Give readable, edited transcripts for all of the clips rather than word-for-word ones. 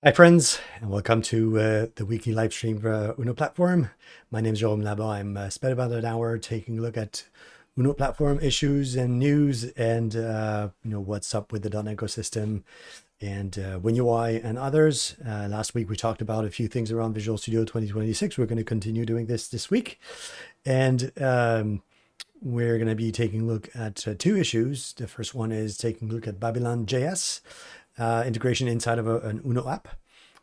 Hi friends, and welcome to the weekly live stream for Uno platform. My name is Jérôme Labo. I'm spent about an hour taking a look at Uno platform issues and news, and what's up with the .NET ecosystem and WinUI and others. Last week we talked about a few things around Visual Studio 2026. We're going to continue doing this week, and we're going to be taking a look at two issues. The first one is taking a look at BabylonJS. Integration inside of an Uno app.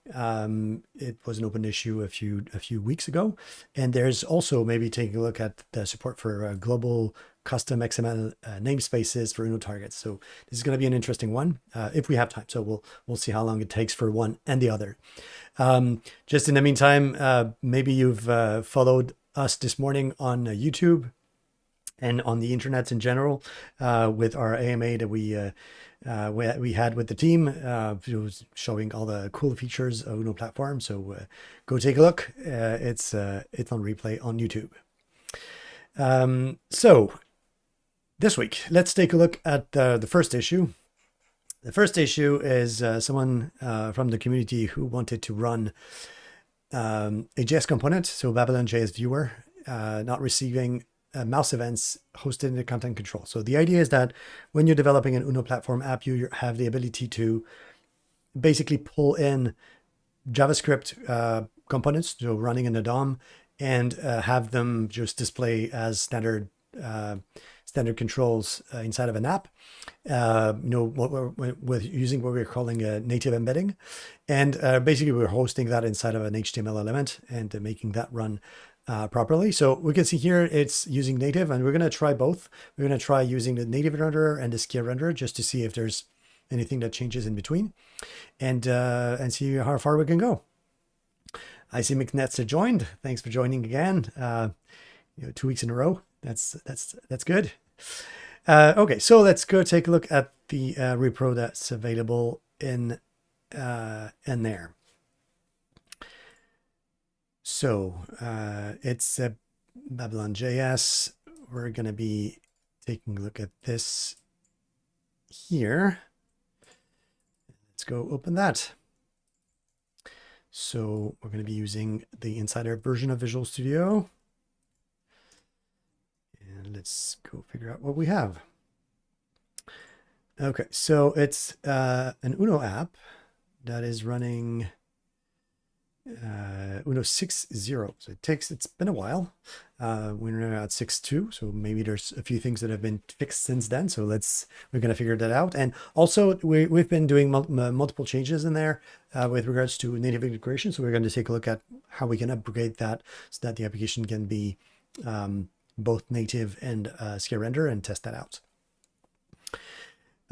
It was an open issue a few weeks ago, and there's also maybe taking a look at the support for global custom XML namespaces for Uno targets. So this is going to be an interesting one if we have time. So we'll see how long it takes for one and the other. Just in the meantime, maybe you've followed us this morning on YouTube and on the internet in general with our AMA that we had with the team. It was showing all the cool features of Uno platform. So go take a look. It's on replay on YouTube. So this week, let's take a look at the first issue. The first issue is someone from the community who wanted to run a JS component, so BabylonJS viewer, not receiving mouse events hosted in the content control. So the idea is that when you're developing an Uno platform app, you have the ability to basically pull in JavaScript components, so running in the DOM, and have them just display as standard controls inside of an app. With using what we're calling a native embedding, and basically we're hosting that inside of an HTML element and making that run properly. So we can see here it's using native, and we're going to try both. We're going to try using the native renderer and the scale renderer just to see if there's anything that changes in between, and see how far we can go. I see McNets joined. Thanks for joining again. 2 weeks in a row. That's good. Okay, so let's go take a look at the repro that's available in there. So it's BabylonJS. We're going to be taking a look at this here. Let's go open that. So we're going to be using the insider version of Visual Studio. And let's go figure out what we have. Okay, so it's an Uno app that is running Uno 6.0. So it's been a while. We're at 6.2, so maybe there's a few things that have been fixed since then. So we're going to figure that out. And also we've been doing multiple changes in there with regards to native integration. So we're going to take a look at how we can upgrade that so that the application can be both native and scale render, and test that out.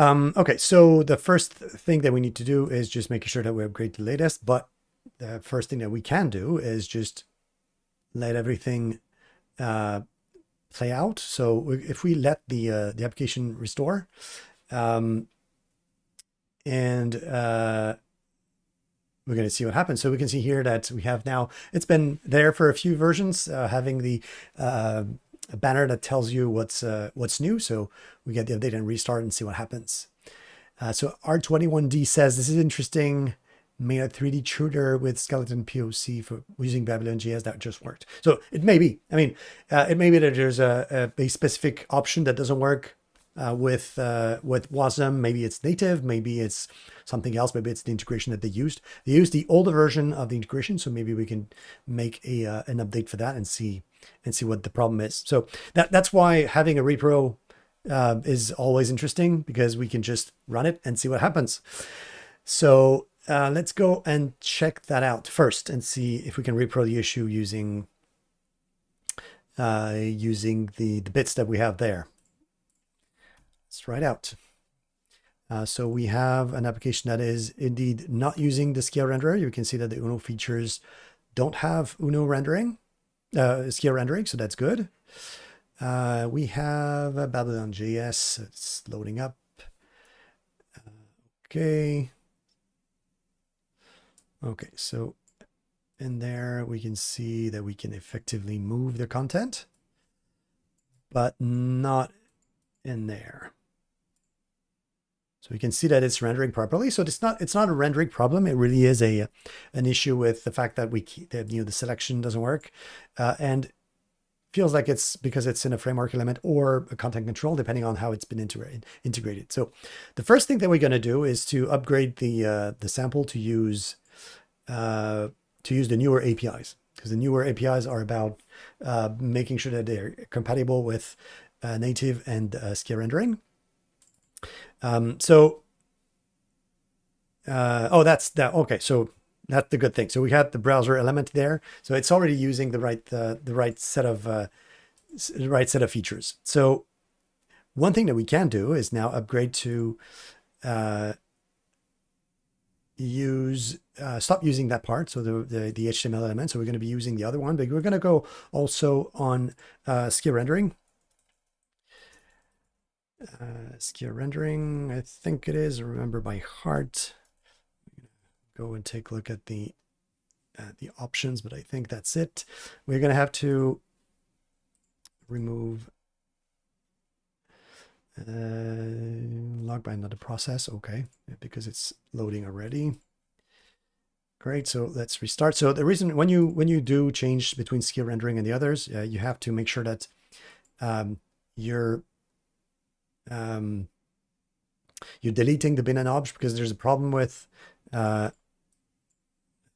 Okay, so the first thing that we need to do is just making sure that we upgrade the latest, but the first thing that we can do is just let everything play out. So if we let the application restore, and we're going to see what happens. So we can see here that we have now, it's been there for a few versions, having the banner that tells you what's new. So we get the update and restart and see what happens. So R21D says, this is interesting. Made a 3D shooter with skeleton POC for using BabylonJS that just worked. So it may be, it may be that there's a specific option that doesn't work with Wasm. Maybe it's native, maybe it's something else, maybe it's the integration that they used. They used the older version of the integration, so maybe we can make an update for that and see what the problem is. So that's why having a repro is always interesting, because we can just run it and see what happens. So let's go and check that out first and see if we can repro the issue using the bits that we have there. Let's try it out. So we have an application that is indeed not using the scale renderer. You can see that the Uno features don't have Uno rendering, scale rendering, so that's good. We have a BabylonJS. It's loading up. Okay. Okay, so in there we can see that we can effectively move the content, but not in there. So we can see that it's rendering properly. So it's not a rendering problem. It really is an issue with the fact that the selection doesn't work, and feels like it's because it's in a framework element or a content control, depending on how it's been integrated. So the first thing that we're going to do is to upgrade the sample to use the newer APIs, because the newer APIs are about making sure that they're compatible with native and SKIA rendering. That's that. Okay, so that's the good thing. So we have the browser element there, so it's already using the right set of features. So one thing that we can do is now upgrade to stop using that part, so the HTML element. So we're going to be using the other one, but we're going to go also on SKIA rendering. SKIA rendering, I think it is. Remember by heart. Go and take a look at the options, but I think that's it. We're going to have to remove log by another process. Okay, because it's loading already. Great. So let's restart. So the reason when you do change between SKIA rendering and the others, you have to make sure that you're deleting the bin and obj, because there's a problem with I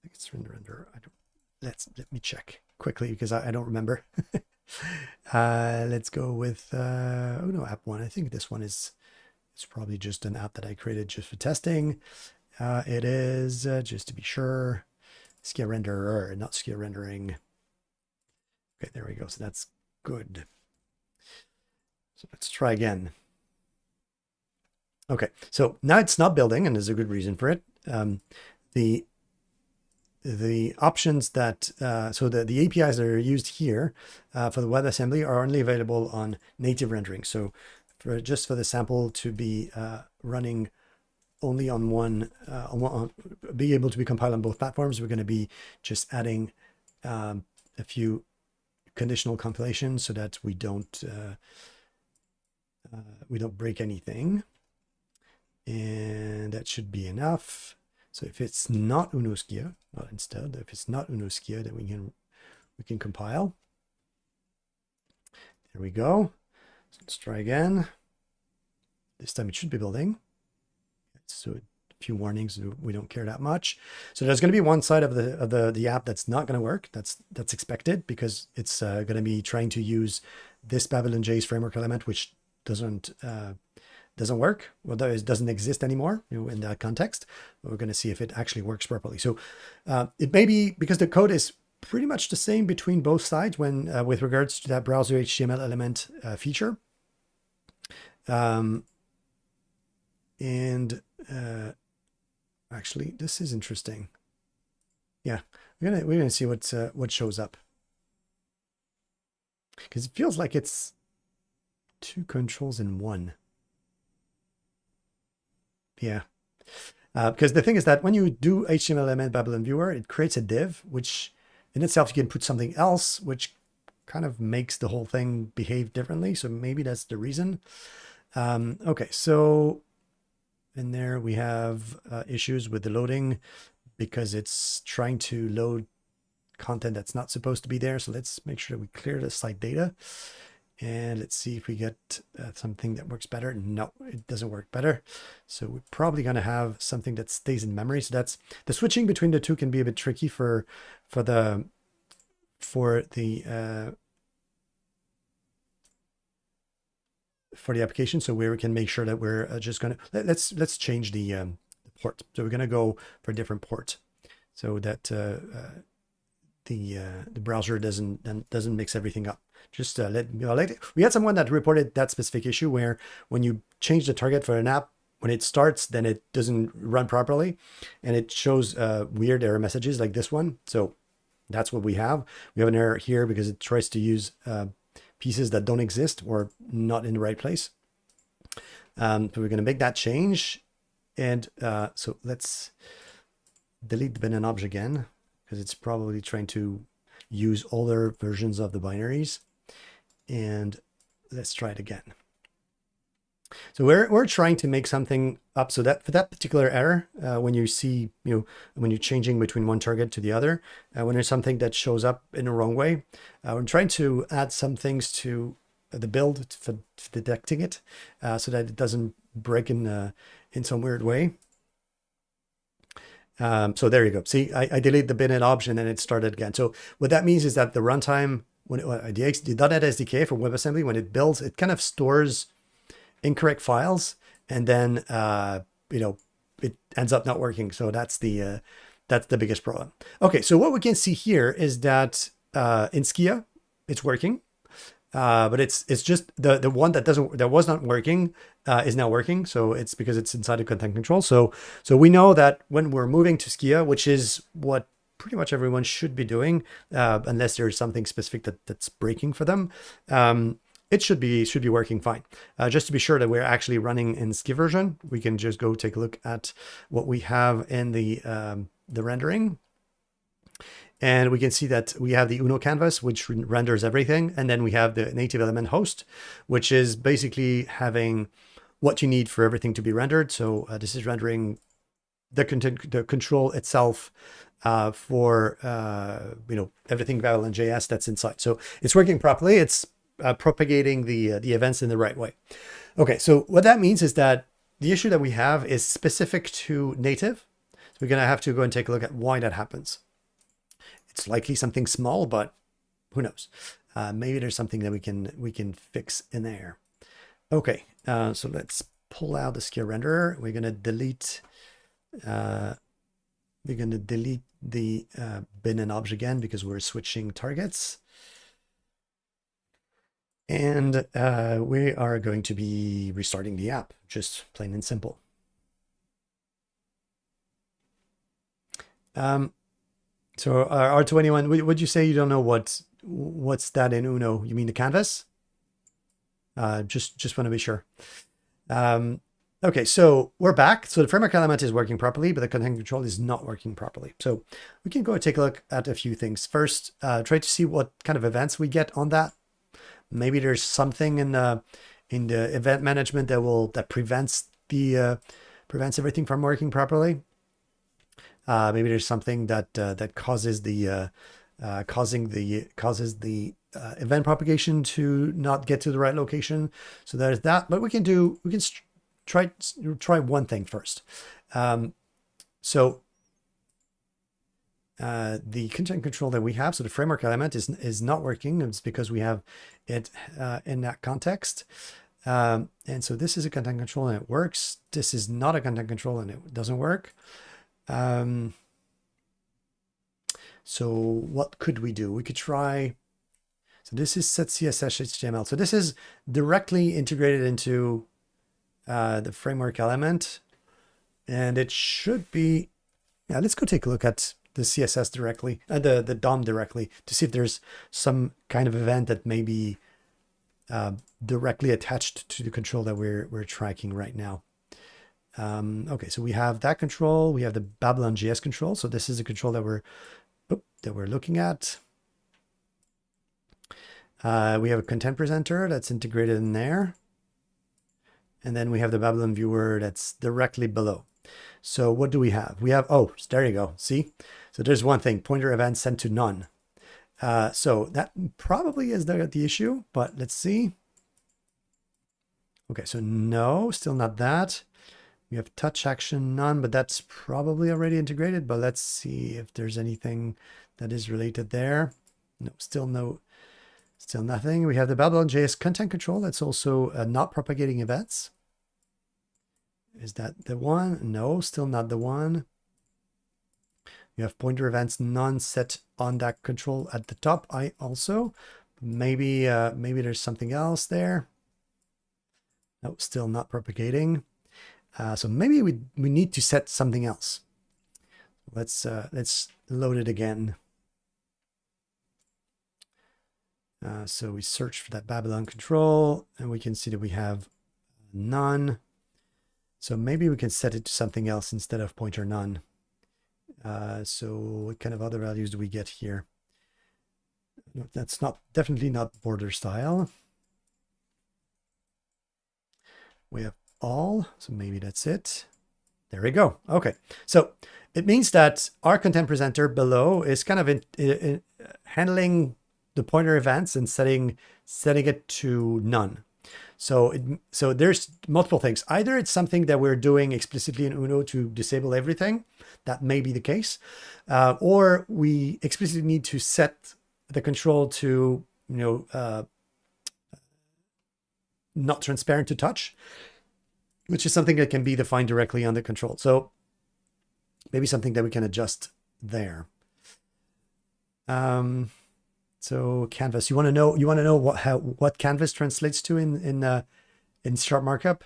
think it's render. Let me check quickly, because I don't remember. Let's go with Uno app one. I think this one it's probably just an app that I created just for testing. It is just to be sure, SKIA renderer, not SKIA rendering. Okay, there we go. So that's good. So let's try again. Okay, so now it's not building, and there's a good reason for it. The options that so the APIs that are used here for the WebAssembly are only available on native rendering. So just for the sample to be running only on be able to be compiled on both platforms, we're going to be just adding a few conditional compilations so that we don't break anything, and that should be enough. So if it's not Uno SKIA, if it's not Uno SKIA, then we can compile. There we go. So let's try again. This time it should be building. So a few warnings, we don't care that much. So there's going to be one side of the app that's not going to work. That's expected, because it's going to be trying to use this BabylonJS framework element, which doesn't work. Well, it doesn't exist anymore, in that context. We're going to see if it actually works properly. So it may be because the code is pretty much the same between both sides when with regards to that browser HTML element feature. Actually, this is interesting. Yeah, we're gonna see what shows up, because it feels like it's two controls in one. Yeah, because the thing is that when you do HTML element Babylon Viewer, it creates a div, which in itself you can put something else, which kind of makes the whole thing behave differently. So maybe that's the reason. Okay, so in there we have issues with the loading, because it's trying to load content that's not supposed to be there. So let's make sure that we clear the site data. And let's see if we get something that works better. No, it doesn't work better. So we're probably going to have something that stays in memory. So that's the switching between the two can be a bit tricky for the application. So we can make sure that we're just going to let's change the port. So we're going to go for a different port, so that the browser doesn't mix everything up. Just we had someone that reported that specific issue where when you change the target for an app, when it starts, then it doesn't run properly, and it shows weird error messages like this one. So that's what we have. We have an error here because it tries to use pieces that don't exist or not in the right place. So we're going to make that change, and so let's delete the bin and obj again, because it's probably trying to use older versions of the binaries. And let's try it again. So we're trying to make something up so that for that particular error, when you see, when you're changing between one target to the other, when there's something that shows up in the wrong way, we're trying to add some things to the build for detecting it, so that it doesn't break in some weird way. So there you go. See, I delete the bin option and it started again. So what that means is that the runtime, when the .NET SDK for WebAssembly, when it builds, it kind of stores incorrect files, and then it ends up not working. So that's the biggest problem. Okay, so what we can see here is that in Skia it's working, but it's just the one that was not working is now working. So it's because it's inside of content control. So we know that when we're moving to Skia, which is what pretty much everyone should be doing, unless there's something specific that's breaking for them. It should be working fine. Just to be sure that we're actually running in Skia version, we can just go take a look at what we have in the rendering. And we can see that we have the Uno canvas, which renders everything. And then we have the native element host, which is basically having what you need for everything to be rendered. So this is rendering the control itself for everything BabylonJS that's inside. So it's working properly. It's propagating the events in the right way. Okay, so what that means is that the issue that we have is specific to native. So we're gonna have to go and take a look at why that happens. It's likely something small, but who knows? Maybe there's something that we can fix in there. Okay, so let's pull out the Skia renderer. We're gonna delete the bin and obj again because we're switching targets. And we are going to be restarting the app, just plain and simple. So R21, would you say you don't know what's that in Uno? You mean the canvas? Just want to be sure. Okay, so we're back. So the framework element is working properly, but the content control is not working properly. So we can go and take a look at a few things. First, try to see what kind of events we get on that. Maybe there's something in the event management that prevents everything from working properly. Maybe there's something that causes the event propagation to not get to the right location. So there's that. But we can try one thing first. The content control that we have, so the framework element is not working. It's because we have it in that context. And so this is a content control and it works. This is not a content control and it doesn't work. So what could we do? We could try, so this is set CSS HTML. So this is directly integrated into the framework element. And it should be, yeah, let's go take a look at the CSS directly, the DOM directly, to see if there's some kind of event that may be directly attached to the control that we're tracking right now. Okay, so we have that control, we have the BabylonJS control. So this is the control that we're looking at. We have a content presenter that's integrated in there. And then we have the Babylon viewer that's directly below. So what do we have? We have, oh, there you go. See? So there's one thing, pointer event sent to none. So that probably is the issue, but let's see. Okay, so no, still not that. We have touch action none, but that's probably already integrated. But let's see if there's anything that is related there. No, still nothing. We have the BabylonJS content control. That's also not propagating events. Is that the one? No, still not the one. You have pointer events none set on that control at the top. I also, maybe there's something else there. No, still not propagating. So maybe we need to set something else. Let's load it again. So we search for that Babylon control and we can see that we have none. So maybe we can set it to something else instead of pointer none. So what kind of other values do we get here? No, that's definitely not border style. We have all, so maybe that's it. There we go. Okay, so it means that our content presenter below is kind of in handling the pointer events and setting it to none. So there's multiple things. Either it's something that we're doing explicitly in Uno to disable everything. That may be the case. Or we explicitly need to set the control to, not transparent to touch, which is something that can be defined directly on the control. So maybe something that we can adjust there. So canvas, you want to know what canvas translates to in sharp markup?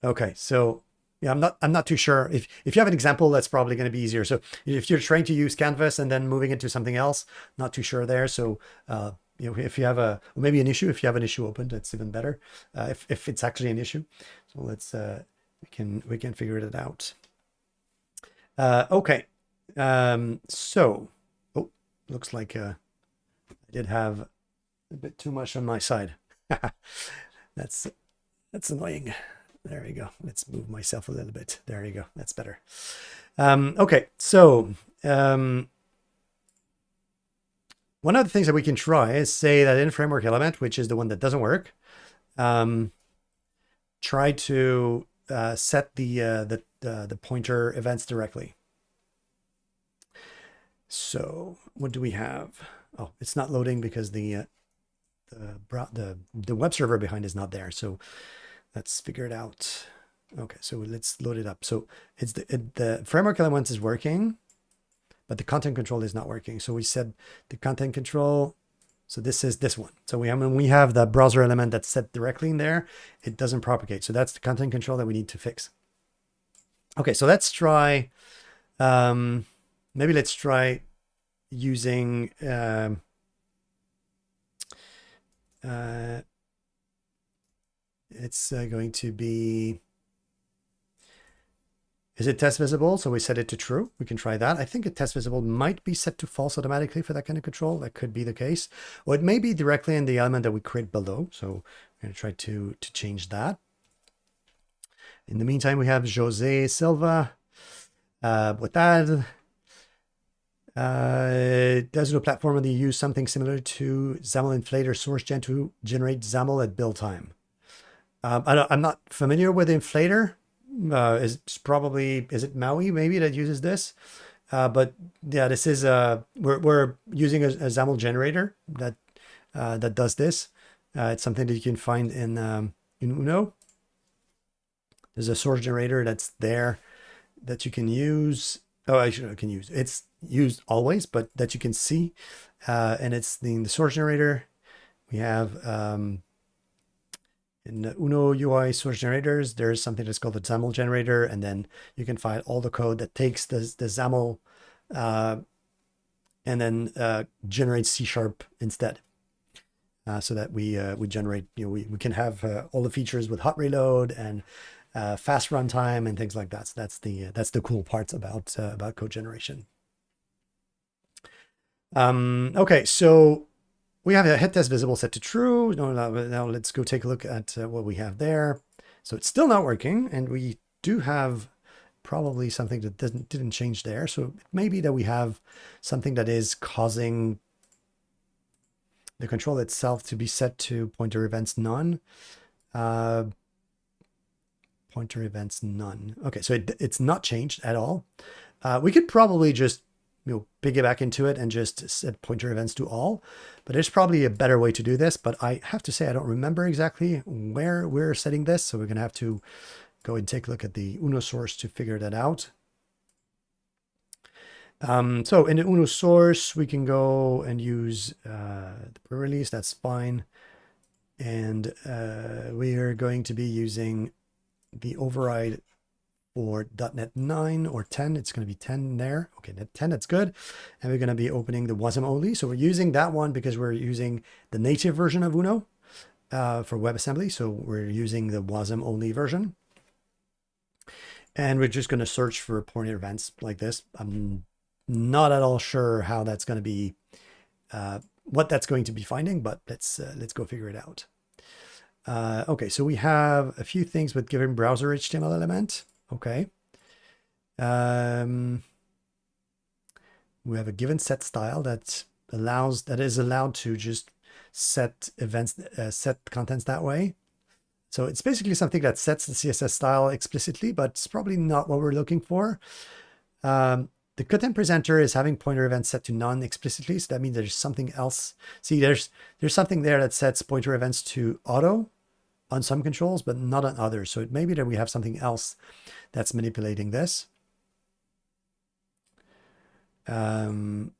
Okay, so yeah, I'm not too sure. If you have an example, that's probably going to be easier. So if you're trying to use canvas and then moving into something else, not too sure there. So if you have maybe an issue, if you have an issue open, that's even better. If it's actually an issue, so let's we can figure it out. Okay, so looks like I did have a bit too much on my side. That's annoying. There we go. Let's move myself a little bit. There you go. That's better. Okay, so one of the things that we can try is say that in framework element, which is the one that doesn't work, try to set the pointer events directly. So what do we have? Oh, it's not loading because the web server behind is not there. So let's figure it out. Okay, so let's load it up. So it's the framework element is working, but the content control is not working. So we said the content control. So this is this one. So when we have the browser element that's set directly in there, it doesn't propagate. So that's the content control that we need to fix. Okay, so let's try, maybe let's try using, it's going to be, is it test visible? So we set it to true. We can try that. I think a test visible might be set to false automatically for that kind of control. That could be the case. Or it may be directly in the element that we create below. So I'm going to try to change that. In the meantime, we have Jose Silva. With that, does Uno platform only use something similar to XAML inflator source gen to generate XAML at build time? I'm not familiar with inflator. Is it Maui maybe that uses this? But yeah, this is we're using a XAML generator that does this. It's something that you can find in Uno. There's a source generator that's there that you can use. Oh, actually, I can use. It's used always, but that you can see, and it's the source generator. We have in the Uno UI source generators, there's something that's called the XAML generator, and then you can find all the code that takes the XAML and then generates C# instead. So that we generate, we can have all the features with hot reload and fast runtime and things like that. So that's the cool parts about code generation. Okay, so we have a head test visible set to true. Now let's go take a look at what we have there. So it's still not working, and we do have probably something that didn't change there. So it may be that we have something that is causing the control itself to be set to pointer events none. Pointer events none. Okay, so it's not changed at all. We could probably just piggyback into it and just set pointer events to all, but there's probably a better way to do this. But I have to say I don't remember exactly where we're setting this, so we're gonna have to go and take a look at the Uno source to figure that out. So in the Uno source, we can go and use the pre-release. That's fine, and we are going to be using the override for .NET 9 or 10. It's going to be 10 there. Okay, .NET 10, that's good. And we're going to be opening the Wasm only. So we're using that one because we're using the native version of Uno for WebAssembly. So we're using the Wasm only version. And we're just going to search for pointer events like this. I'm not at all sure how that's going to be what that's going to be finding, but let's go figure it out. Okay, so we have a few things with given browser HTML element. Okay. We have a given set style that is allowed to just set events, set contents that way. So it's basically something that sets the CSS style explicitly, but it's probably not what we're looking for. The content presenter is having pointer events set to none explicitly. So that means there's something else. See, there's something there that sets pointer events to auto on some controls, but not on others. So it may be that we have something else that's manipulating this. So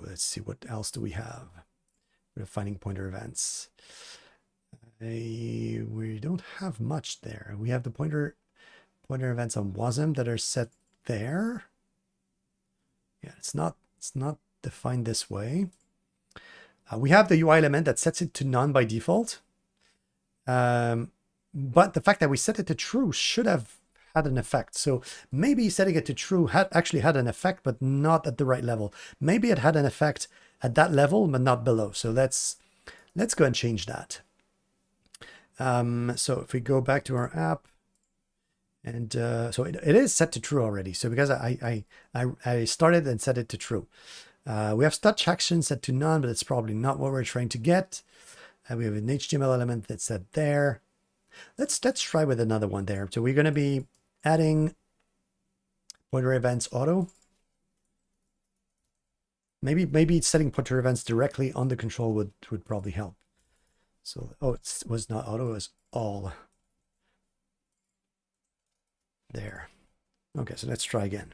let's see, what else do we have? We're finding pointer events. We don't have much there. We have the pointer events on Wasm that are set there. Yeah, it's not defined this way. We have the UI element that sets it to none by default. But the fact that we set it to true should have had an effect. So maybe setting it to true actually had an effect, but not at the right level. Maybe it had an effect at that level, but not below. So let's go and change that. So if we go back to our app, and so it is set to true already. So because I started and set it to true. We have touch action set to none, but it's probably not what we're trying to get. We have an HTML element that's set there. Let's try with another one there. So we're going to be adding pointer events auto. Maybe setting pointer events directly on the control would probably help. So, oh, it was not auto, it was all. There. Okay, so let's try again.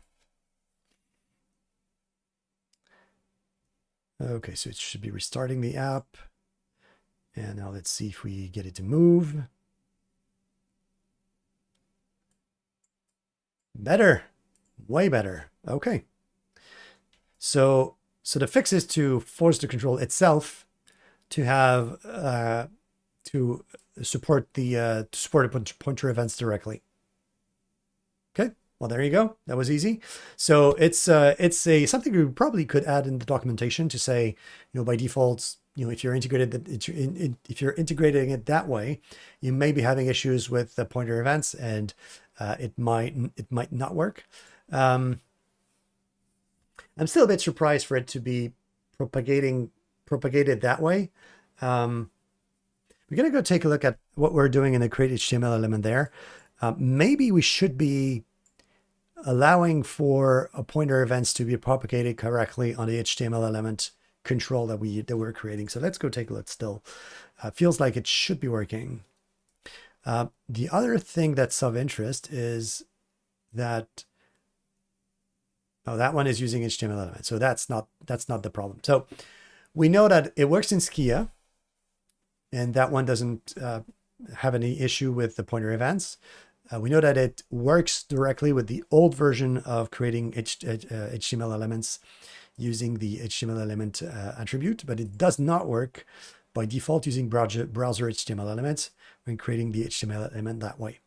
Okay, so it should be restarting the app. And now let's see if we get it to move. Better, way better. Okay. So the fix is to force the control itself to have to support the pointer events directly. Okay, well, there you go. That was easy. So it's something we probably could add in the documentation to say, by default, if you're if you're integrating it that way, you may be having issues with the pointer events, and it might not work. I'm still a bit surprised for it to be propagated that way. We're gonna go take a look at what we're doing in the create HTML element there. Maybe we should be allowing for a pointer events to be propagated correctly on the HTML element control that we're creating. So let's go take a look still. Feels like it should be working. The other thing that's of interest is that, oh, that one is using HTML element. So that's not the problem. So we know that it works in Skia, and that one doesn't have any issue with the pointer events. We know that it works directly with the old version of creating HTML elements using the HTML element attribute, but it does not work by default using browser HTML elements when creating the HTML element that way.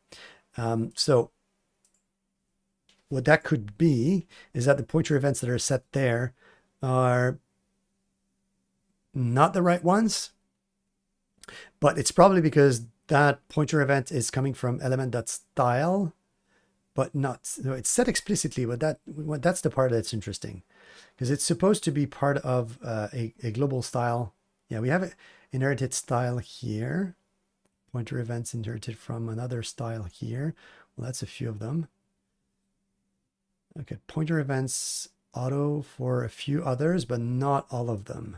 So what that could be is that the pointer events that are set there are not the right ones, but it's probably because that pointer event is coming from element.style, but not, so it's set explicitly, but that's the part that's interesting, because it's supposed to be part of a global style. Yeah, we have an inherited style here. Pointer events inherited from another style here. Well, that's a few of them. Okay, pointer events auto for a few others, but not all of them.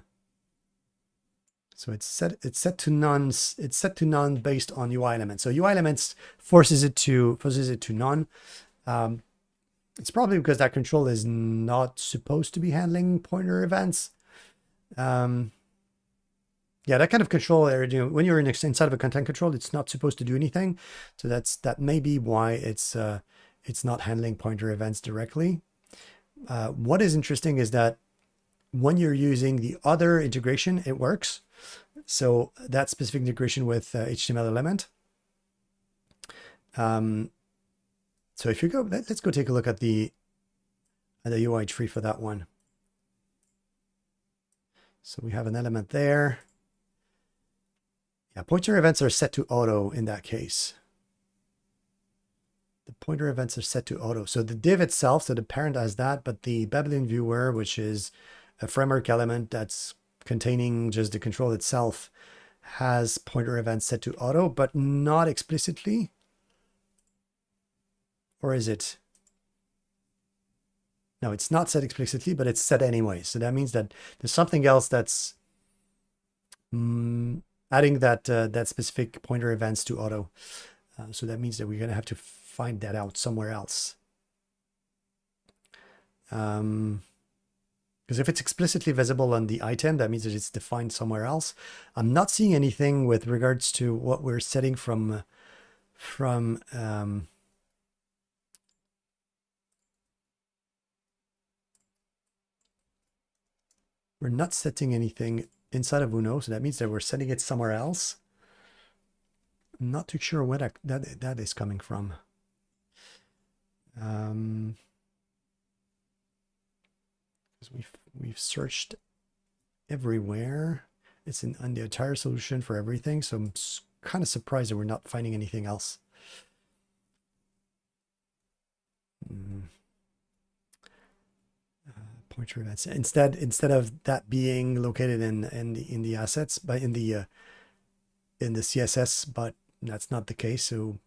So it's set to none. It's set to none based on UI elements. So UI elements forces it to none. It's probably because that control is not supposed to be handling pointer events. Yeah, that kind of control, when you're inside of a content control, it's not supposed to do anything. So that may be why it's not handling pointer events directly. What is interesting is that when you're using the other integration, it works. So that specific integration with HTML element. So if you go, let's go take a look at the UI tree for that one. So we have an element there. Yeah, pointer events are set to auto in that case. The pointer events are set to auto. So the div itself, so the parent has that, but the Babylon viewer, which is a framework element that's containing just the control itself, has pointer events set to auto, but not explicitly. Or is it? No, it's not set explicitly, but it's set anyway. So that means that there's something else that's adding that that specific pointer events to auto. So that means that we're going to have to find that out somewhere else. Because if it's explicitly visible on the item, that means that it's defined somewhere else. I'm not seeing anything with regards to what we're setting from we're not setting anything inside of Uno, so that means that we're setting it somewhere else. I'm not too sure where that is coming from. Because we've searched everywhere. It's on the entire solution for everything, so I'm kind of surprised that we're not finding anything else. Pointer events instead of that being located in the assets, but in the CSS, but that's not the case. So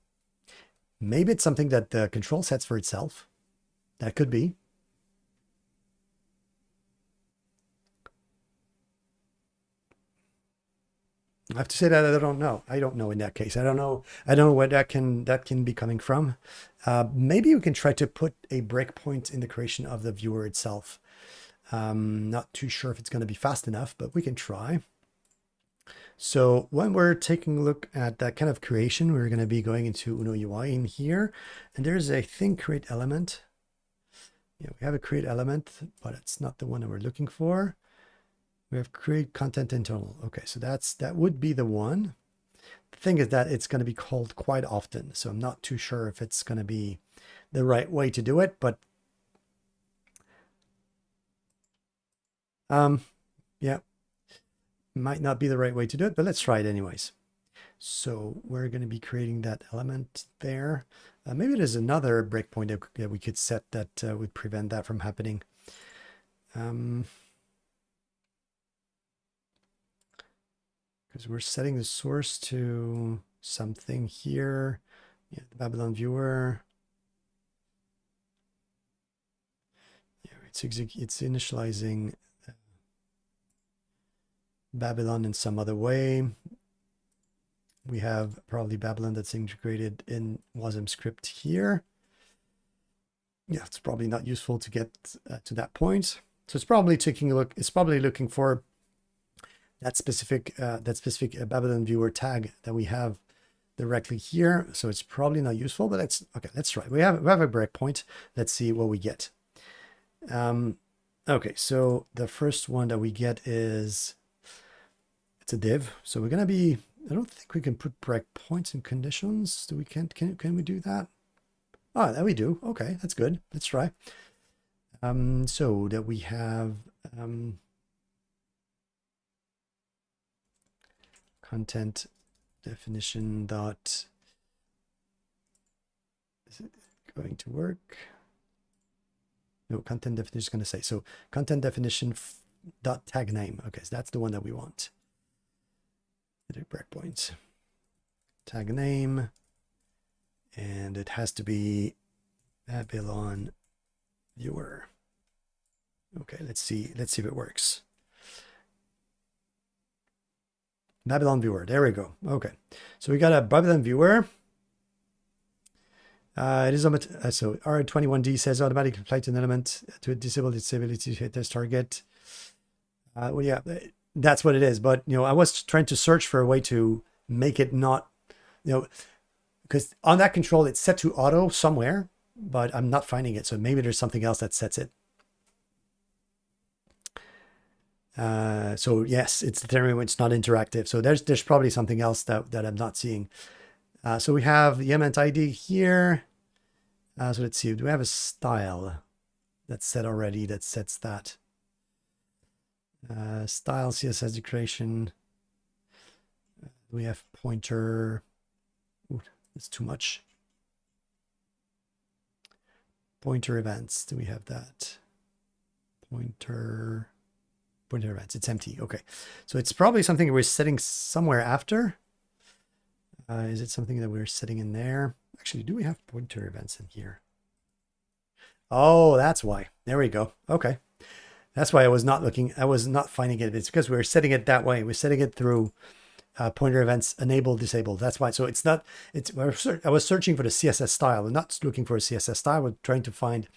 maybe it's something that the control sets for itself. That could be. I have to say that I don't know. I don't know in that case. I don't know where that can be coming from. Maybe we can try to put a breakpoint in the creation of the viewer itself. Not too sure if it's going to be fast enough, but we can try. So when we're taking a look at that kind of creation, we're going to be going into Uno UI in here, and there's a thing create element. Yeah, we have a create element, but it's not the one that we're looking for. We have create content internal. Okay, so that would be the one. The thing is that it's going to be called quite often, so I'm not too sure if it's going to be the right way to do it, but yeah, might not be the right way to do it, but let's try it anyways. So we're going to be creating that element there. Maybe there's another breakpoint that we could set that would prevent that from happening. Because we're setting the source to something here. Yeah, the Babylon viewer. Yeah, it's initializing Babylon in some other way. We have probably Babylon that's integrated in Wasm script here. Yeah, it's probably not useful to get to that point. So it's probably taking a look. It's probably looking for that specific Babylon viewer tag that we have directly here. So it's probably not useful, but let's try. We have a breakpoint. Let's see what we get. Okay, so the first one that we get is it's a div. So we're gonna be. I don't think we can put breakpoints and conditions. Do we can we do that? Oh, there we do. Okay, that's good. Let's try. So that we have content definition dot. Is it going to work? No, content definition is going to say so. Content definition dot tag name. Okay, so that's the one that we want. Breakpoints. Tag name, and it has to be Babylon viewer. Okay, let's see if it works. Babylon viewer, there we go. Okay, so we got a Babylon viewer. It is so R21D says automatically apply to an element to disable its ability to hit this target. Well, yeah, that's what it is. But I was trying to search for a way to make it not, because on that control it's set to auto somewhere, but I'm not finding it. So maybe there's something else that sets it. So yes, it's determined when it's not interactive. So there's probably something else that I'm not seeing. So we have the element ID here. So let's see, do we have a style that's set already that sets that? Style CSS decoration. We have pointer. Ooh, that's too much. Pointer events. Do we have that? Pointer events. It's empty. Okay. So it's probably something we're setting somewhere after. Is it something that we're setting in there? Actually, do we have pointer events in here? Oh, that's why. There we go. Okay. That's why I was not looking. I was not finding it. It's because we're setting it that way. We're setting it through pointer events enable, disable. That's why. So it's not, I was searching for the CSS style. I'm not looking for a CSS style. We're trying to find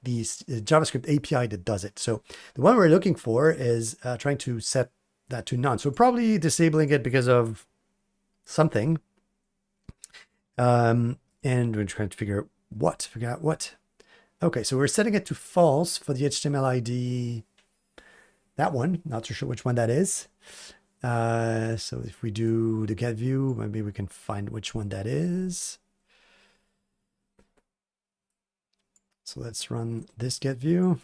the JavaScript API that does it. So the one we're looking for is trying to set that to none. So probably disabling it because of something. And we're trying to figure out what. Okay, so we're setting it to false for the HTML ID. That one, not so sure which one that is. So if we do the get view, maybe we can find which one that is. So let's run this get view.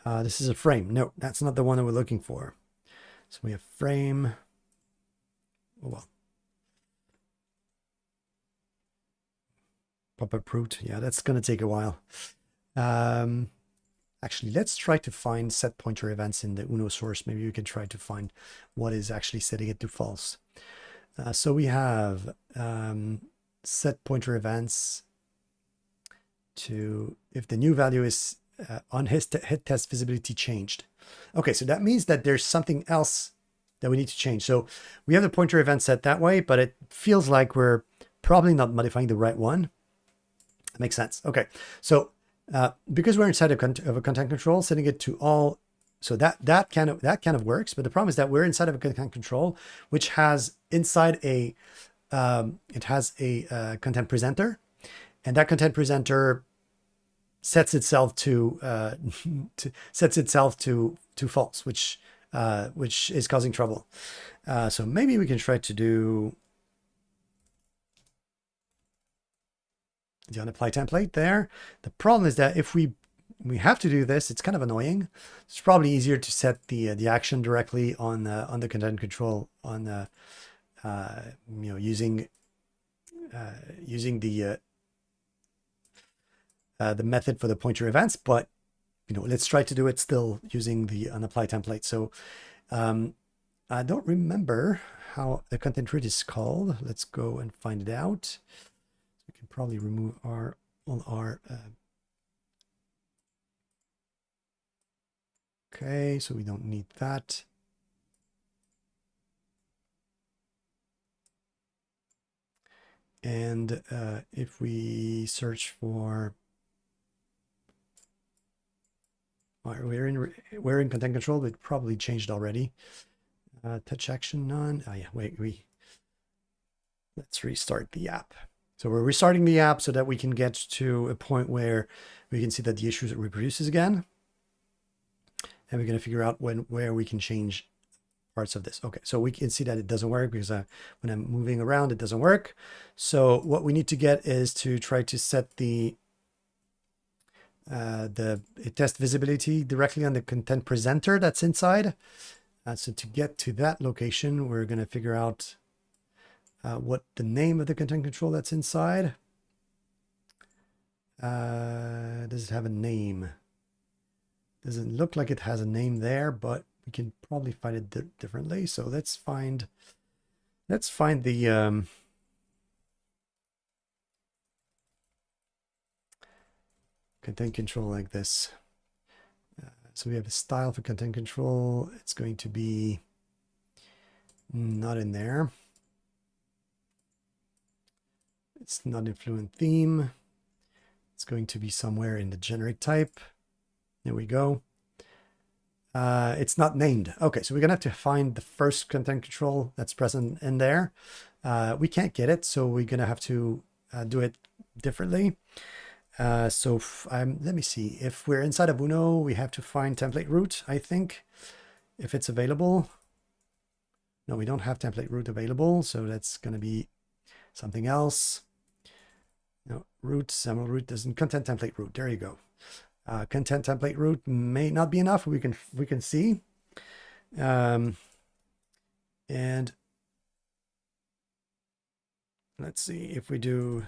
This is a frame. No, that's not the one that we're looking for. So we have frame. Oh, well. Pop-up root. Yeah, that's going to take a while. Actually, let's try to find set pointer events in the Uno source. Maybe we can try to find what is actually setting it to false. So we have set pointer events to if the new value is on hit test visibility changed. Okay, so that means that there's something else that we need to change. So we have the pointer event set that way, but it feels like we're probably not modifying the right one. That makes sense. Okay, so because we're inside of a content control, setting it to all, so that kind of works. But the problem is that we're inside of a content control, which has inside a content presenter, and that content presenter sets itself to false, which is causing trouble. So maybe we can try to do the unapply template there. The problem is that if we have to do this, it's kind of annoying. It's probably easier to set the action directly on the content control on the using the method for the pointer events, but let's try to do it still using the unapply template. So I don't remember how the content root is called. Let's go and find it out. We can probably remove all our okay, so we don't need that. And if we search for, we're in content control, but it probably changed already. Touch action none. Oh yeah, wait, let's restart the app. So we're restarting the app so that we can get to a point where we can see that the issue reproduces again. And we're going to figure out where we can change parts of this. Okay, so we can see that it doesn't work because when I'm moving around, it doesn't work. So what we need to get is to try to set the test visibility directly on the content presenter that's inside. So to get to that location, we're going to figure out what the name of the content control that's inside. Does it have a name? Doesn't look like it has a name there, but we can probably find it differently. So let's find the content control like this. So we have a style for content control. It's going to be not in there. It's not in Fluent theme. It's going to be somewhere in the generate type. There we go. It's not named. Okay, so we're gonna have to find the first content control that's present in there. We can't get it, so we're gonna have to do it differently. So let me see. If we're inside of Uno, we have to find template root, I think, if it's available. No, we don't have template root available, so that's gonna be something else. No, root, XAML root doesn't content template root. There you go. Content template root may not be enough. We can see. And let's see if we do,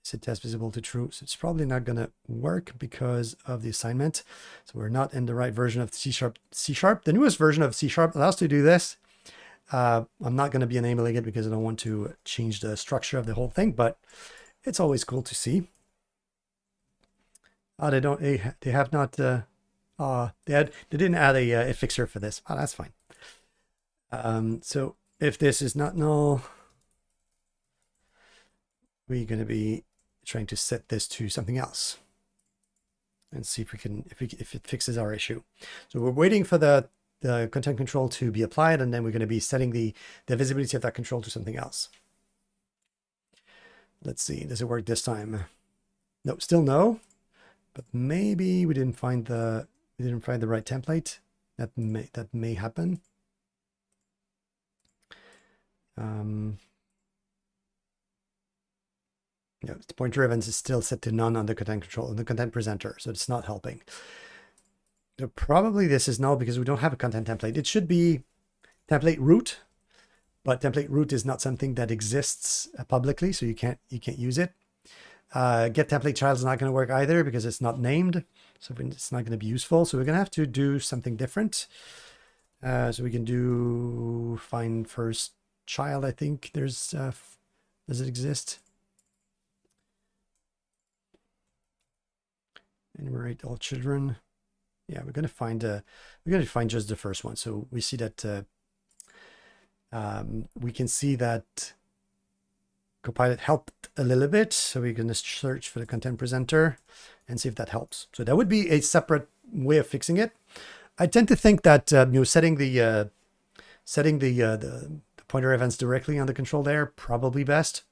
is it test visible to true? So it's probably not going to work because of the assignment. So we're not in the right version of C#. The newest version of C# allows us to do this. I'm not going to be enabling it because I don't want to change the structure of the whole thing, but it's always cool to see. Oh, they have not, they didn't add a fixer for this. Oh, that's fine. So if this is not null, we're going to be trying to set this to something else and see if we can, if it fixes our issue. So we're waiting for the content control to be applied, and then we're going to be setting the visibility of that control to something else. Let's see, does it work this time? No, still no, but maybe we didn't find the right template. That may happen. No, the pointer events is still set to none on the content control and the content presenter, so it's not helping. So probably this is null because we don't have a content template. It should be template root, but template root is not something that exists publicly, so you can't use it. Get template child is not going to work either because it's not named, so it's not going to be useful. So we're going to have to do something different. So we can do find first child. I think there's does it exist? Enumerate all children. Yeah, we're going to find just the first one. So we see that we can see that Copilot helped a little bit. So we're going to search for the content presenter and see if that helps. So that would be a separate way of fixing it. I tend to think that setting the pointer events directly on the control there probably best.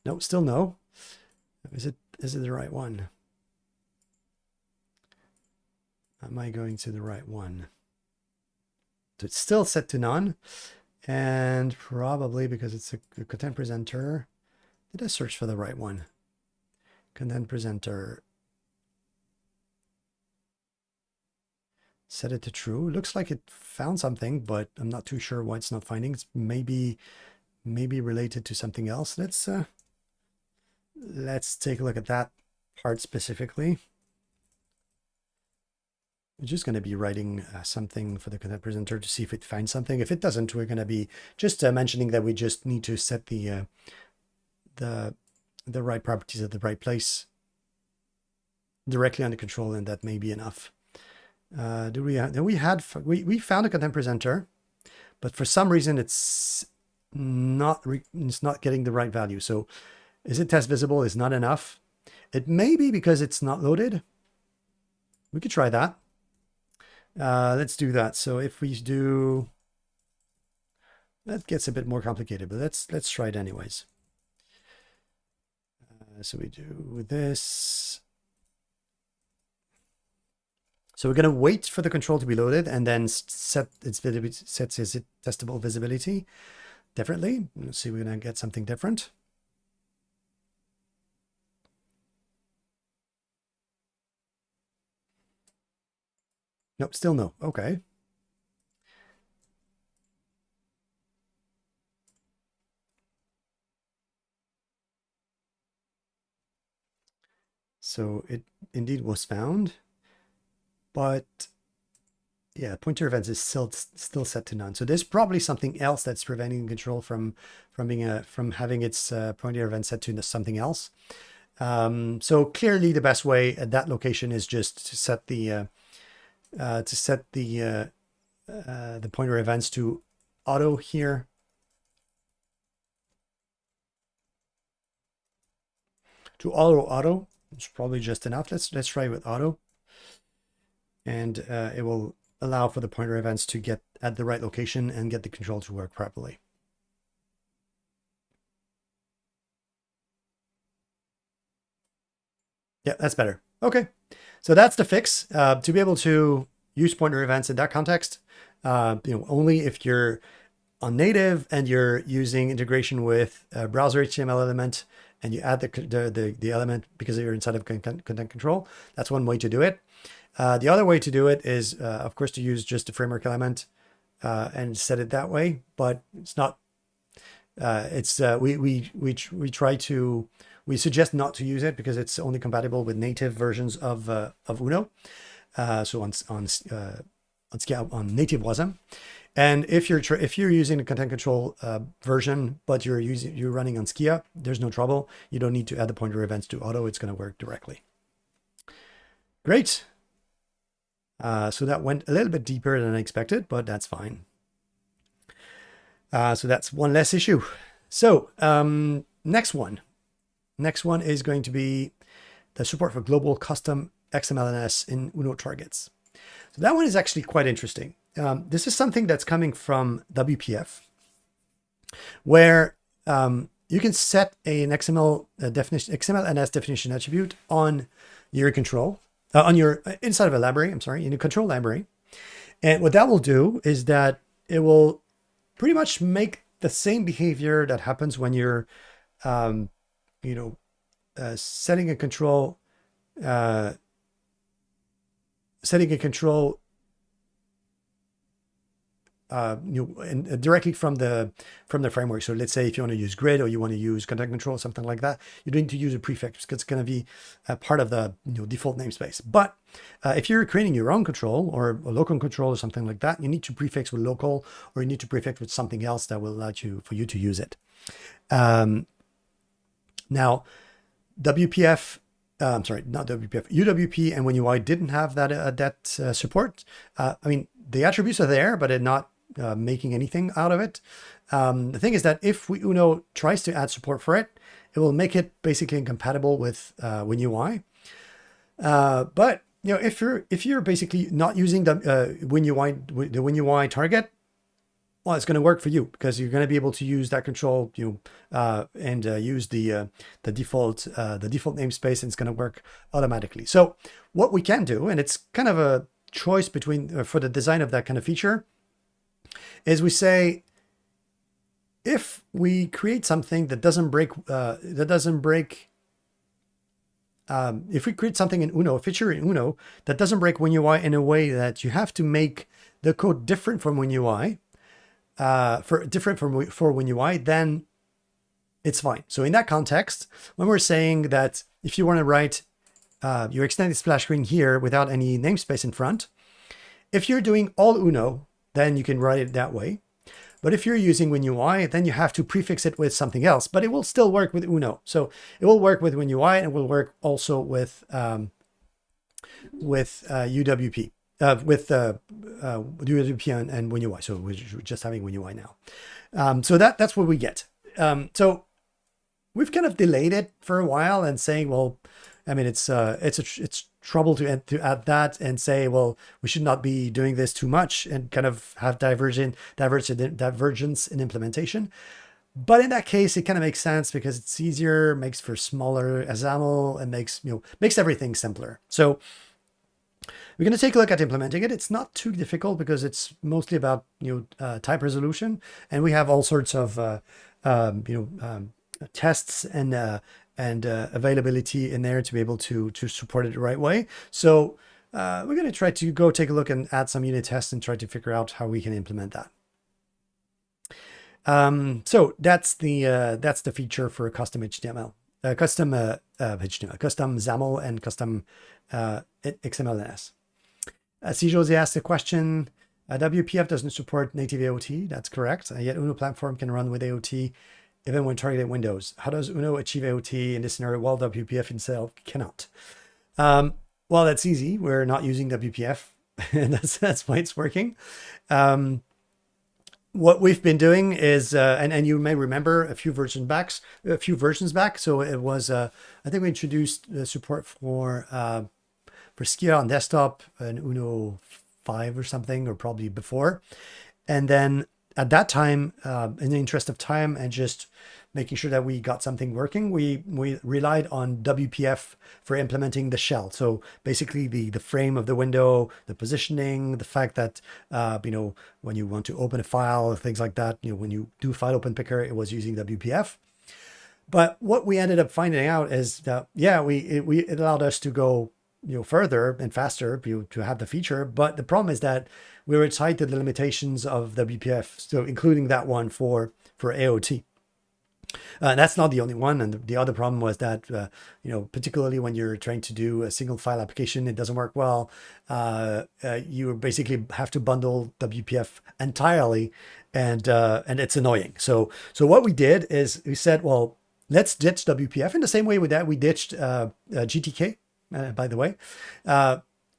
No, still no. Is it the right one? Am I going to the right one? So it's still set to none, and probably because it's a content presenter. Did I search for the right one? Content presenter. Set it to true. It looks like it found something, but I'm not too sure why it's not finding. It's maybe related to something else. Let's take a look at that part specifically. We're just going to be writing something for the content presenter to see if it finds something. If it doesn't, we're going to be just mentioning that we just need to set the right properties at the right place directly on the control, and that may be enough. We found a content presenter, but for some reason it's not getting the right value. So is it test visible is not enough. It may be because it's not loaded. We could try that. Let's do that. So if we do, that gets a bit more complicated, but let's try it anyways. So we do this. So we're going to wait for the control to be loaded and then set its testable visibility differently. Let's see, we're going to get something different. Nope, still no. Okay. So it indeed was found, but yeah, pointer events is still set to none. So there's probably something else that's preventing control from having its pointer event set to something else. So clearly the best way at that location is just to set the pointer events to auto here. To auto, it's probably just enough. Let's try with auto, and it will allow for the pointer events to get at the right location and get the control to work properly. Yeah, that's better. Okay, so that's the fix. To be able to use pointer events in that context, only if you're on native and you're using integration with a browser HTML element and you add the element because you're inside of content control. That's one way to do it. The other way to do it is, of course, to use just the framework element and set it that way, but it's not. We suggest not to use it because it's only compatible with native versions of Uno. So on native Wasm. And if you're using the content control version, but you're running on Skia, there's no trouble. You don't need to add the pointer events to auto. It's going to work directly. Great. So that went a little bit deeper than I expected, but that's fine. So that's one less issue. So next one is going to be the support for global custom XMLNS in Uno targets. So that one is actually quite interesting. This is something that's coming from WPF, where you can set an XMLNS definition attribute on your control, inside of a library. I'm sorry, in a control library, and what that will do is that it will pretty much make the same behavior that happens when you're, setting a control. Directly from the framework. So let's say if you want to use grid or you want to use content control, something like that, you're going to use a prefix because it's going to be a part of the default namespace. But if you're creating your own control or a local control or something like that, you need to prefix with local, or you need to prefix with something else that will allow for you to use it. Now, WPF. I'm sorry, not WPF. UWP and WinUI didn't have that support. I mean, the attributes are there, but they're not making anything out of it. The thing is that if Uno tries to add support for it, it will make it basically incompatible with WinUI. But if you're basically not using the WinUI target, well, it's going to work for you because you're going to be able to use that control, and use the default namespace, and it's going to work automatically. So what we can do, and it's kind of a choice between for the design of that kind of feature, is we say if we create something that doesn't break, if we create something in Uno, a feature in Uno that doesn't break WinUI in a way that you have to make the code different from WinUI. For WinUI, then it's fine. So in that context, when we're saying that if you want to write your extended splash screen here without any namespace in front, if you're doing all Uno, then you can write it that way. But if you're using WinUI, then you have to prefix it with something else, but it will still work with Uno. So it will work with WinUI and it will work also with UWP. With UWP and WinUI. So we're just having WinUI now. So that's what we get. So we've kind of delayed it for a while and saying, well, I mean, it's trouble to add that and say, well, we should not be doing this too much and kind of have divergence in implementation. But in that case, it kind of makes sense because it's easier, makes for smaller XAML, and makes everything simpler. So we're going to take a look at implementing it. It's not too difficult because it's mostly about type resolution, and we have all sorts of tests and availability in there to be able to support it the right way. So we're going to try to go take a look and add some unit tests and try to figure out how we can implement that. So that's the feature for custom HTML, custom XAML and custom XMLNS. C. Jose asked a question. WPF doesn't support native AOT. That's correct. Yet Uno platform can run with AOT even when targeted windows. How does Uno achieve AOT in this scenario while WPF itself cannot? Well, that's easy. We're not using WPF, and that's why it's working. What we've been doing is, and you may remember a few versions back. So it was, I think we introduced support for Skia on desktop in Uno 5 or something, or probably before. And then at that time, in the interest of time and just making sure that we got something working, we relied on WPF for implementing the shell. So basically the frame of the window, the positioning, the fact that, when you want to open a file, things like that, when you do file open picker, it was using WPF. But what we ended up finding out is that, yeah, it allowed us to go, further and faster to have the feature. But the problem is that we were tied to the limitations of WPF, so including that one for AOT. That's not the only one. And the other problem was that, particularly when you're trying to do a single file application, it doesn't work well. You basically have to bundle WPF entirely, and it's annoying. So what we did is we said, well, let's ditch WPF in the same way with that we ditched GTK. By the way,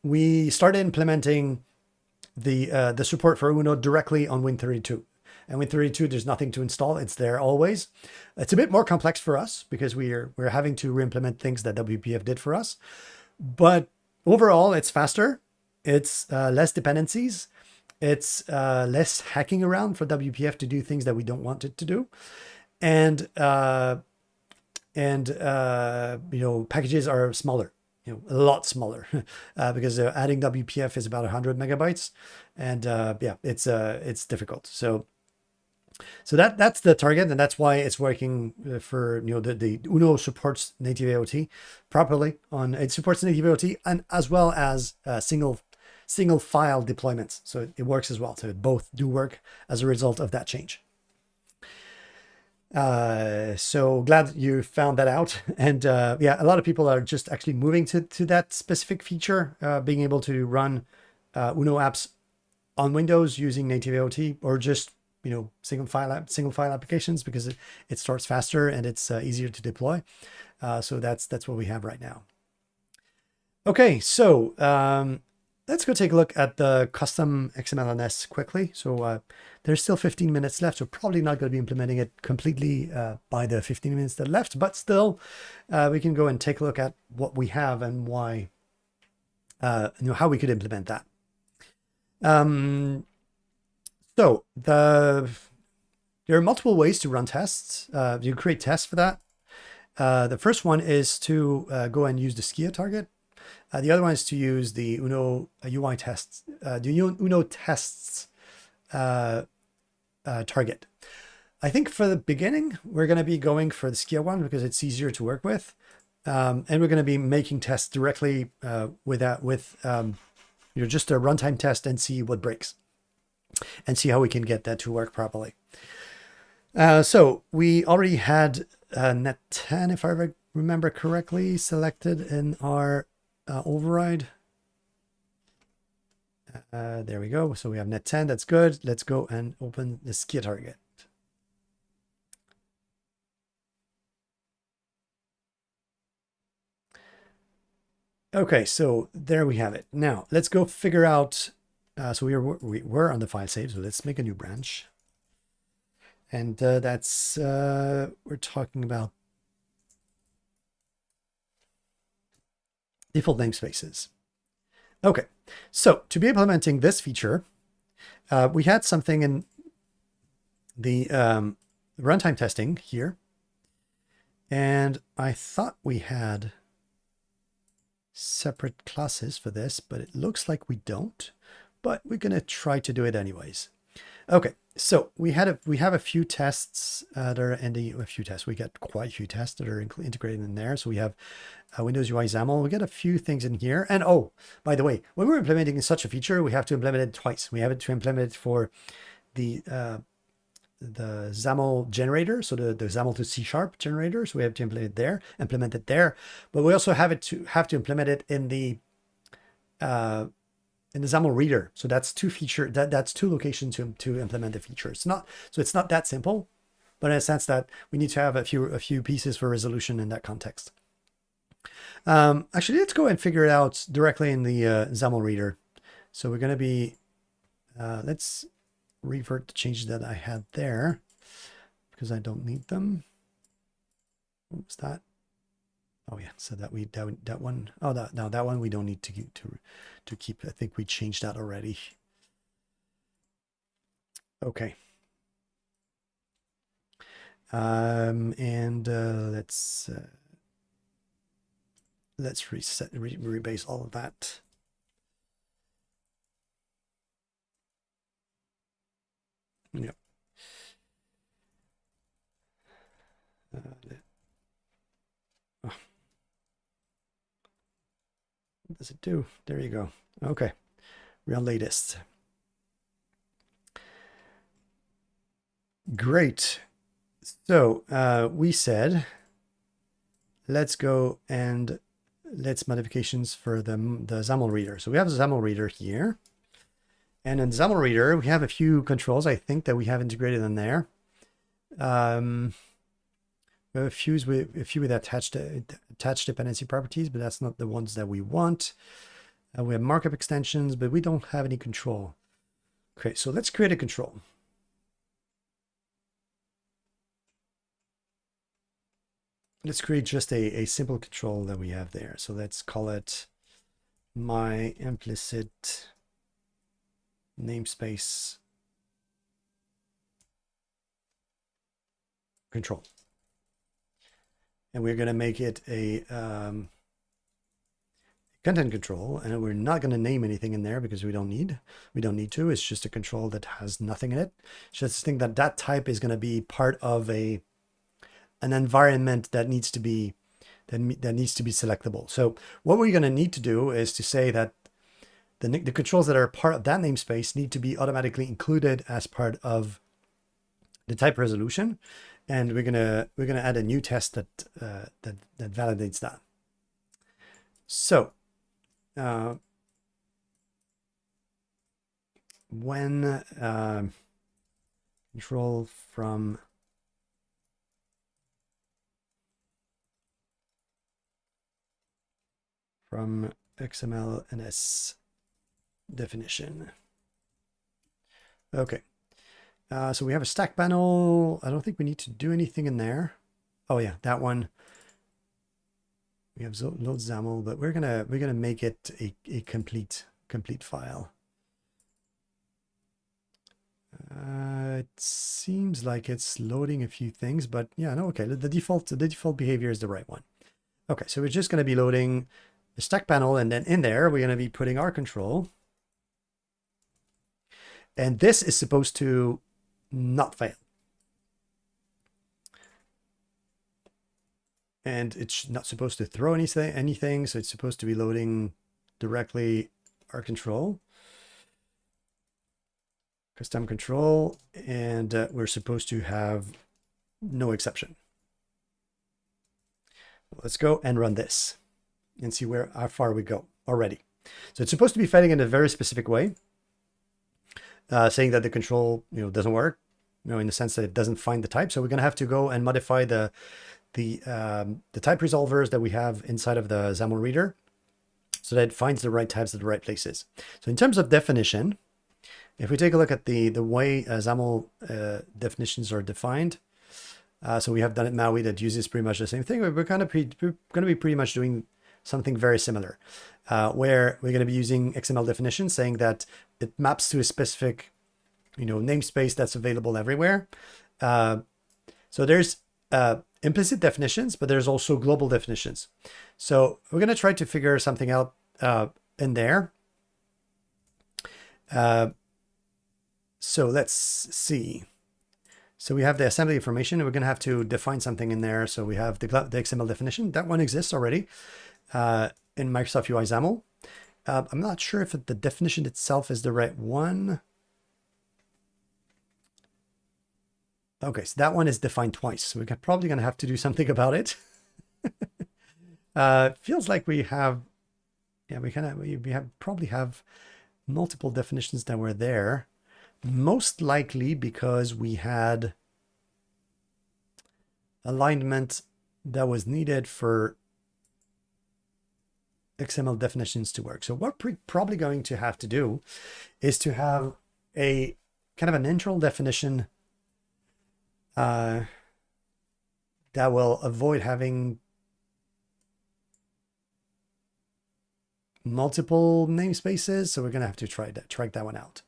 we started implementing the support for Uno directly on Win32. And Win32, there's nothing to install. It's there always. It's a bit more complex for us because we're having to re-implement things that WPF did for us. But overall, it's faster. It's less dependencies. It's less hacking around for WPF to do things that we don't want it to do. And packages are smaller. A lot smaller because adding WPF is about 100 megabytes, and yeah, it's difficult. So that's the target, and that's why it's working for the Uno supports native AOT properly. It supports native AOT and as well as single file deployments. So it works as well. So both do work as a result of that change. So glad you found that out. And yeah, a lot of people are just actually moving to that specific feature, being able to run Uno apps on Windows using native AOT, or just single file applications, because it starts faster and it's easier to deploy. So that's what we have right now. Okay, so let's go take a look at the custom XML quickly. So there's still 15 minutes left, so probably not going to be implementing it completely by the 15 minutes that are left, but still we can go and take a look at what we have and why, how we could implement that. So there are multiple ways to run tests. You create tests for that. The first one is to go and use the Skia target. The other one is to use the Uno UI tests, the Uno tests target. I think for the beginning, we're going to be going for the Skia one because it's easier to work with. And we're going to be making tests directly with just a runtime test and see what breaks and see how we can get that to work properly. So we already had net 10, if I remember correctly, selected in our override. There we go. So we have net 10. That's good. Let's go and open the Skia target. Okay, so there we have it. Now let's go figure out. So we were on the file save. So let's make a new branch. And that's we're talking about default namespaces. Okay, so to be implementing this feature, we had something in the runtime testing here, and I thought we had separate classes for this, but it looks like we don't, but we're going to try to do it anyways. Okay, so we have a few tests that are in a few tests. We got quite a few tests that are integrated in there. So we have Windows UI XAML. We got a few things in here. And oh, by the way, when we're implementing such a feature, we have to implement it twice. We have to implement it for the XAML generator, so the XAML to C# generator. So we have to implement it there. But we also have to implement it in the XAML reader. So that's that's two locations to implement the feature. It's not that simple, but in a sense that we need to have a few pieces for resolution in that context. Actually, let's go and figure it out directly in the XAML reader. So we're going to be, let's revert the changes that I had there because I don't need them. What was that? Oh yeah, so that one. Oh, that one we don't need to keep. I think we changed that already. Okay. And let's reset, rebase all of that. Yep. does it do? There you go. Okay, we're on latest. Great. So we said, let's go and let's modifications for the XAML reader. So we have the XAML reader here. And in XAML reader, we have a few controls, I think, that we have integrated in there. We have a few with attached dependency properties, but that's not the ones that we want. We have markup extensions, but we don't have any control. Okay, so let's create a control. Let's create just a simple control that we have there. So let's call it my implicit namespace control. And we're going to make it a content control, and we're not going to name anything in there because we don't need to. It's just a control that has nothing in it. Just think that that type is going to be part of an environment that needs to be selectable. So what we're going to need to do is to say that the controls that are part of that namespace need to be automatically included as part of the type resolution, and we're gonna add a new test that validates that. So when control from XML and S definition. Okay. So we have a stack panel. I don't think we need to do anything in there. Oh yeah, that one. We have load XAML, but we're gonna make it a complete file. It seems like it's loading a few things, but yeah, no, okay. The default behavior is the right one. Okay, so we're just gonna be loading the stack panel, and then in there we're gonna be putting our control. And this is supposed to not fail. And it's not supposed to throw anything, so it's supposed to be loading directly our control. Custom control, and we're supposed to have no exception. Let's go and run this and see how far we go already. So it's supposed to be failing in a very specific way. Saying that the control, doesn't work, in the sense that it doesn't find the type. So we're going to have to go and modify the type resolvers that we have inside of the XAML reader, so that it finds the right types at the right places. So in terms of definition, if we take a look at the way XAML definitions are defined, so we have done it Maui that uses pretty much the same thing. We're going to be pretty much doing something very similar, where we're going to be using XML definition, saying that it maps to a specific, namespace that's available everywhere. So there's implicit definitions, but there's also global definitions. So we're going to try to figure something out in there. So let's see. So we have the assembly information, and we're going to have to define something in there. So we have the XML definition. That one exists already in Microsoft UI XAML. I'm not sure if the definition itself is the right one. Okay, so that one is defined twice. So we're probably going to have to do something about it. Feels like we have, yeah, we probably have multiple definitions that were there. Most likely because we had alignment that was needed for XML definitions to work. So what we're probably going to have to do is to have a kind of an internal definition that will avoid having multiple namespaces. So we're going to have to track that one out.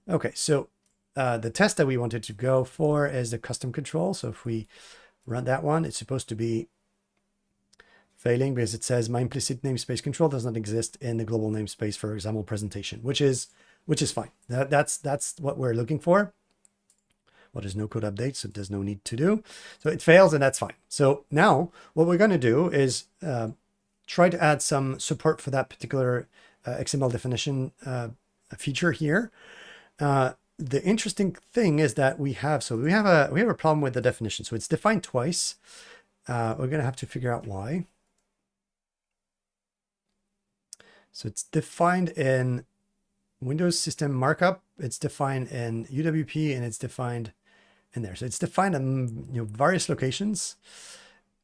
Okay, so the test that we wanted to go for is the custom control. So if we run that one, it's supposed to be failing because it says my implicit namespace control does not exist in the global namespace for XAML presentation, which is fine. That's what we're looking for. Well, there's no code update, so there's no need to do. So it fails, and that's fine. So now what we're going to do is try to add some support for that particular XML definition feature here. The interesting thing is that we have a problem with the definition. So it's defined twice. We're going to have to figure out why. So it's defined in Windows System Markup, it's defined in UWP, and it's defined in there. So it's defined in various locations,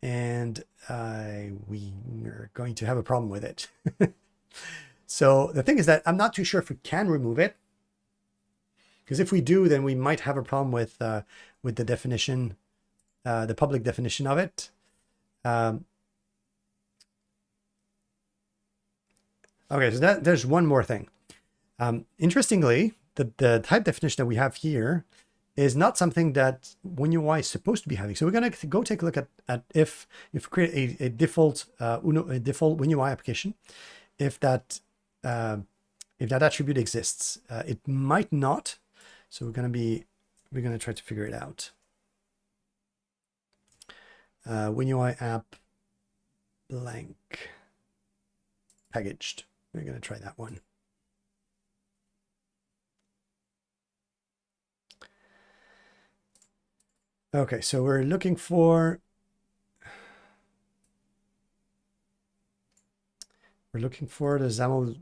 and we are going to have a problem with it. So the thing is that I'm not too sure if we can remove it, because if we do, then we might have a problem with the definition, the public definition of it. Okay, so there's one more thing. Interestingly, the type definition that we have here is not something that WinUI is supposed to be having. So we're going to go take a look at if we create a default default WinUI application, if that attribute exists. It might not. So we're going to try to figure it out. WinUI app blank packaged. We're going to try that one. Okay, so we're looking for the XAML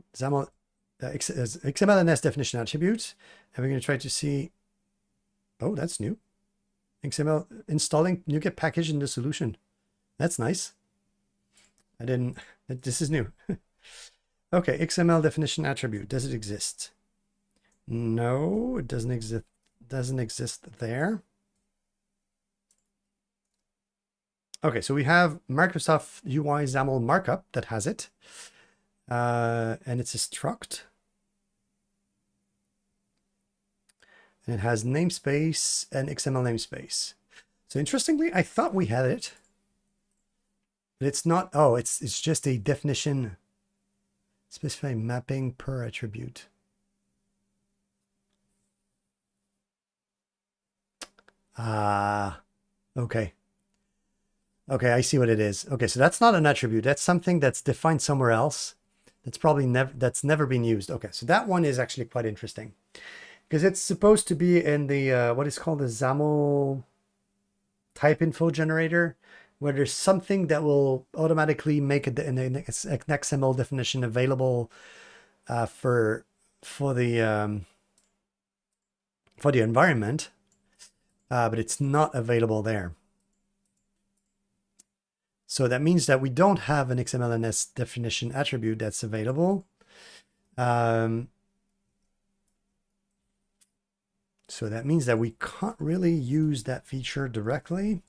XMLNS definition attribute, and we're going to try to see. Oh, that's new. XML installing NuGet package in the solution. That's nice. This is new. Okay, XML definition attribute. Does it exist? No, it doesn't exist. Doesn't exist there. Okay, so we have Microsoft UI XAML markup that has it, and it's a struct, and it has namespace and XML namespace. So interestingly, I thought we had it, but it's not. Oh, it's just a definition. Specify mapping per attribute. Okay. Okay, I see what it is. Okay, so that's not an attribute. That's something that's defined somewhere else. That's probably never been used. Okay, so that one is actually quite interesting because it's supposed to be in the what is called the XAML type info generator, where there's something that will automatically make an XML definition available for the environment, but it's not available there. So that means that we don't have an XMLNS definition attribute that's available. So that means that we can't really use that feature directly.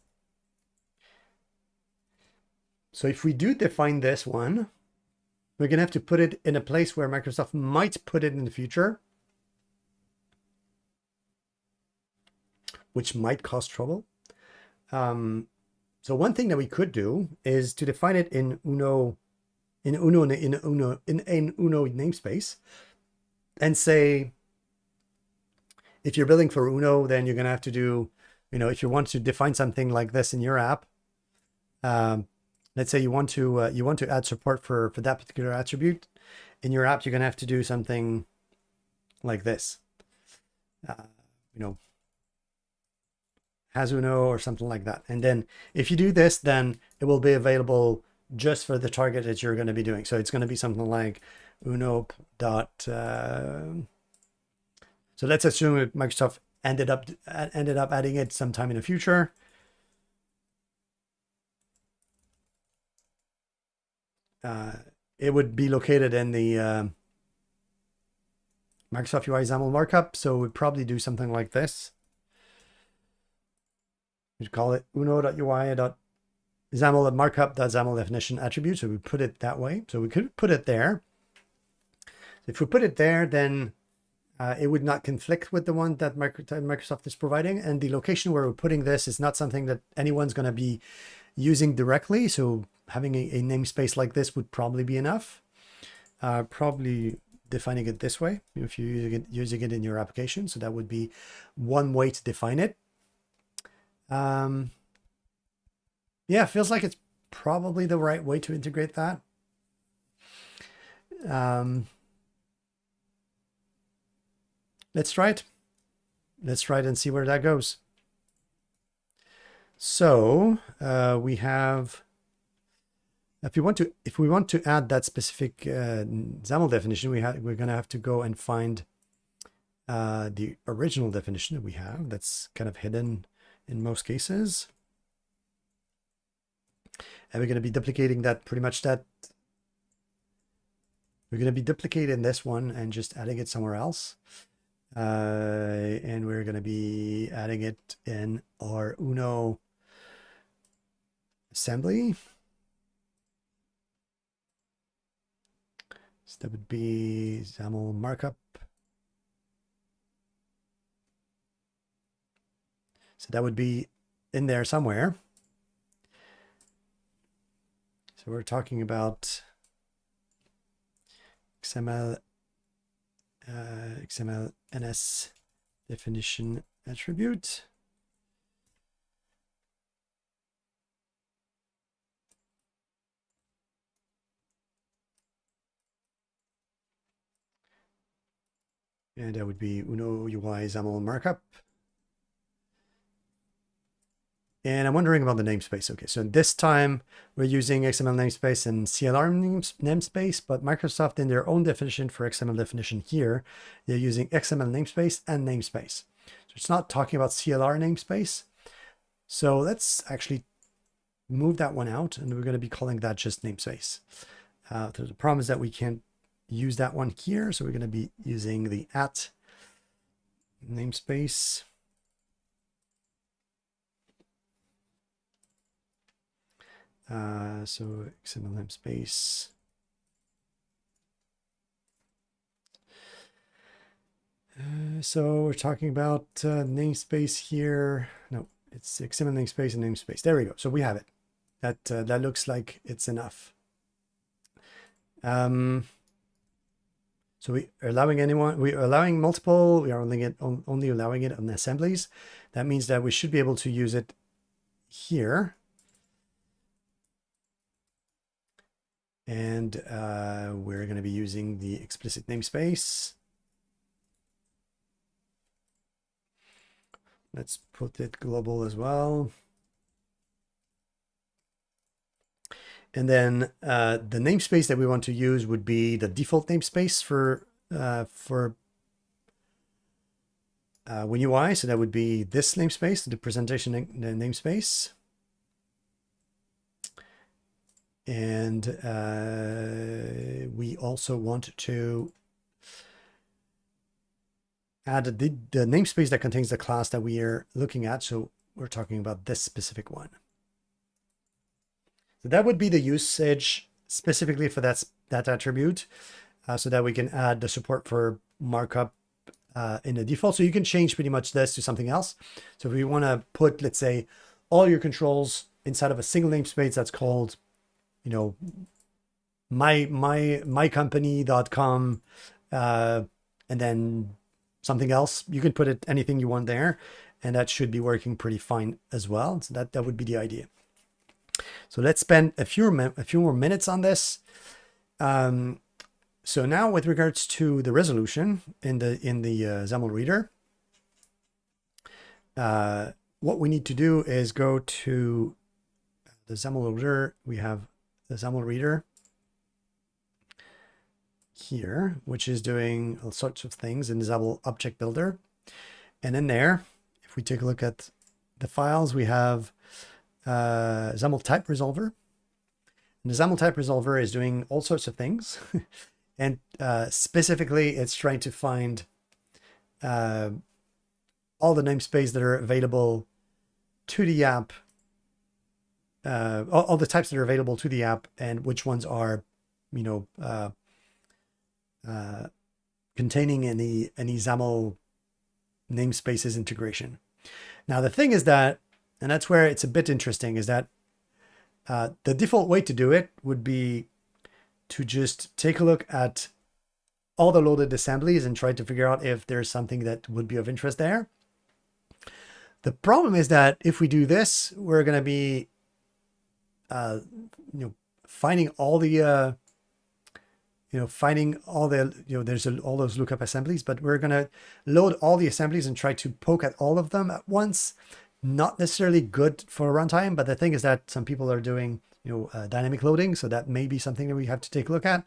So if we do define this one, we're going to have to put it in a place where Microsoft might put it in the future, which might cause trouble. So one thing that we could do is to define it in Uno namespace, and say, if you're building for Uno, then you're going to have to do, if you want to define something like this in your app, let's say you want to add support for that particular attribute in your app, you're going to have to do something like this, has Uno or something like that. And then if you do this, then it will be available just for the target that you're going to be doing. So it's going to be something like Uno dot. So let's assume that Microsoft ended up adding it sometime in the future. It would be located in the Microsoft UI XAML markup. So we'd probably do something like this. We'd call it uno.ui.xaml markup.xaml definition attribute. So we put it that way. So we could put it there. If we put it there, then it would not conflict with the one that Microsoft is providing. And the location where we're putting this is not something that anyone's going to be using directly. So having a namespace like this would probably be enough. Probably defining it this way if you're using it in your application. So that would be one way to define it. Yeah, feels like it's probably the right way to integrate that. Let's try it. Let's try it and see where that goes. So we have, if we want to add that specific XAML definition, we're going to have to go and find the original definition that we have. That's kind of hidden in most cases. And we're going to be duplicating that pretty much that. We're going to be duplicating this one and just adding it somewhere else. And we're going to be adding it in our Uno assembly. So that would be XAML markup. So that would be in there somewhere. So we're talking about XML NS definition attribute. And that would be Uno UI XAML markup. And I'm wondering about the namespace. Okay, so this time we're using XML namespace and CLR namespace, but Microsoft in their own definition for XML definition here, they're using XML namespace and namespace. So it's not talking about CLR namespace. So let's actually move that one out, and we're going to be calling that just namespace. The problem is that we can't use that one here, so we're going to be using the @ namespace. So XML namespace. So we're talking about namespace here. No, it's XML namespace and namespace. There we go. So we have it. That looks like it's enough. So we are allowing multiple. We are only allowing it on assemblies. That means that we should be able to use it here. And we're going to be using the explicit namespace. Let's put it global as well. And then the namespace that we want to use would be the default namespace for WinUI. So that would be this namespace, the presentation namespace. And we also want to add the namespace that contains the class that we are looking at. So we're talking about this specific one. So that would be the usage specifically for that attribute, so that we can add the support for markup in the default. So you can change pretty much this to something else. So if we want to put, let's say, all your controls inside of a single namespace that's called, you know, mycompany.com, and then something else, you can put it anything you want there, and that should be working pretty fine as well. So that would be the idea. So let's spend a few more minutes on this. So now with regards to the resolution in the XAML reader, what we need to do is go to the XAML reader. We have the XAML reader here, which is doing all sorts of things in the XAML object builder. And in there, if we take a look at the files, we have XAML type resolver. And the XAML type resolver is doing all sorts of things. And specifically, it's trying to find all the namespace that are available to the app, all the types that are available to the app, and which ones are, you know, containing any XAML namespaces integration. Now, the thing is that, and that's where it's a bit interesting, is that the default way to do it would be to just take a look at all the loaded assemblies and try to figure out if there's something that would be of interest there. The problem is that if we do this, we're going to be, you know, finding all the finding all the, there's all those lookup assemblies, but we're going to load all the assemblies and try to poke at all of them at once. Not necessarily good for runtime, but the thing is that some people are doing, dynamic loading, so that may be something that we have to take a look at.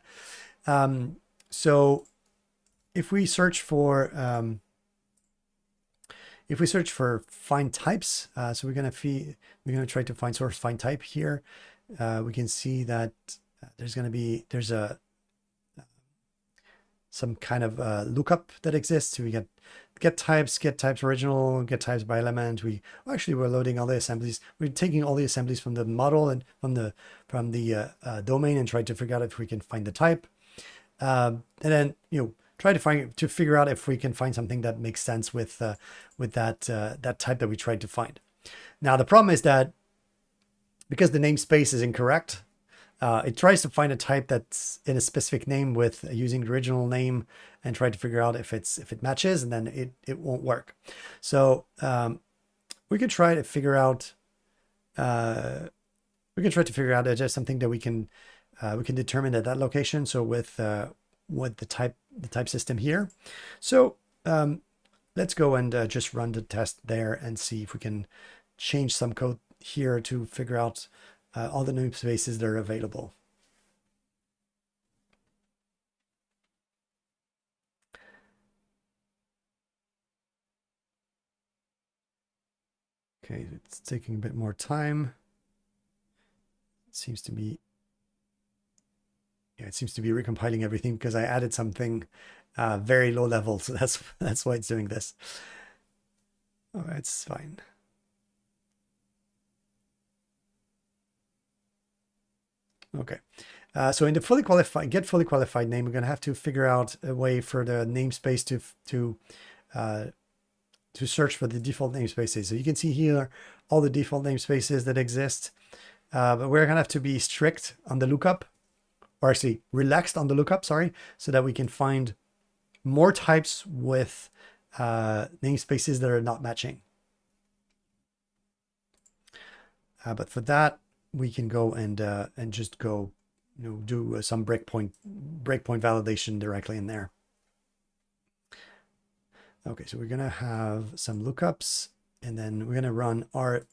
So if we search for find types, so we're going to try to find source find type here. We can see that there's some kind of lookup that exists. So we get types original, get types by element. We're loading all the assemblies. We're taking all the assemblies from the model and from the domain and trying to figure out if we can find the type, and then try to figure out if we can find something that makes sense with that type that we tried to find. Now the problem is that because the namespace is incorrect, it tries to find a type that's in a specific name with using the original name and try to figure out if it matches, and then it won't work. So we could try to figure out just something that we can determine at that location. So with the type system here. So let's go and just run the test there and see if we can change some code here to figure out all the namespaces that are available. Okay, it's taking a bit more time. It seems to be recompiling everything because I added something very low level, so that's why it's doing this. Oh, it's fine. Okay, so in the get fully qualified name, we're going to have to figure out a way for the namespace to search for the default namespaces. So you can see here all the default namespaces that exist, but we're going to have to be strict on the lookup, or actually relaxed on the lookup, sorry, so that we can find more types with namespaces that are not matching. But for that, we can go and just go, do some breakpoint validation directly in there. Okay, so we're gonna have some lookups, and then we're gonna run our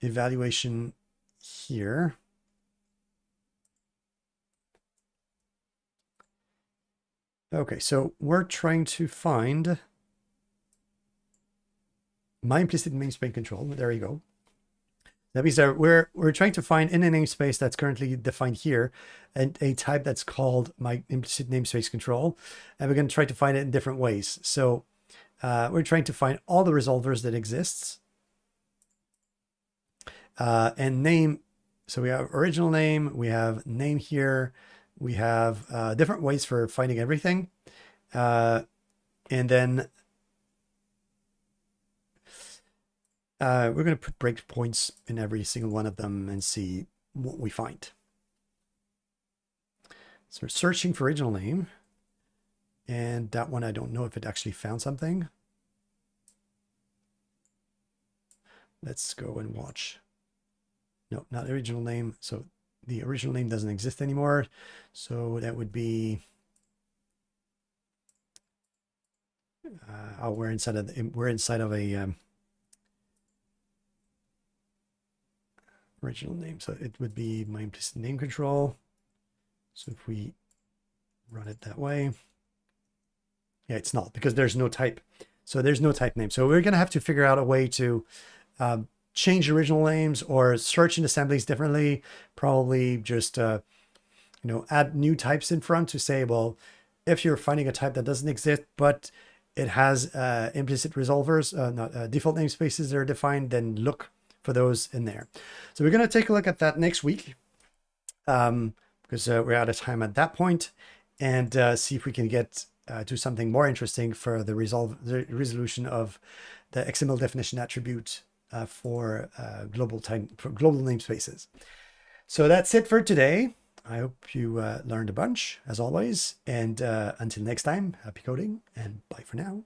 evaluation here. Okay, so we're trying to find my implicit namespace control. There you go. That means that we're trying to find in a namespace that's currently defined here and a type that's called my implicit namespace control, and we're going to try to find it in different ways. So we're trying to find all the resolvers that exists and name. So we have original name, we have name here, we have different ways for finding everything, and then we're going to put breakpoints in every single one of them and see what we find. So we're searching for original name, and that one I don't know if it actually found something. Let's go and watch. No, not original name. So the original name doesn't exist anymore. So that would be we're inside of a original name. So it would be my implicit name control. So if we run it that way, yeah, it's not, because there's no type. So there's no type name. So we're going to have to figure out a way to change original names or search in assemblies differently. Probably just, add new types in front to say, well, if you're finding a type that doesn't exist, but it has implicit resolvers, default namespaces that are defined, then look for those in there. So we're going to take a look at that next week because we're out of time at that point, and see if we can get to something more interesting for the resolution of the XAML definition attribute for global namespaces. So that's it for today. I hope you learned a bunch, as always, and until next time, happy coding and bye for now.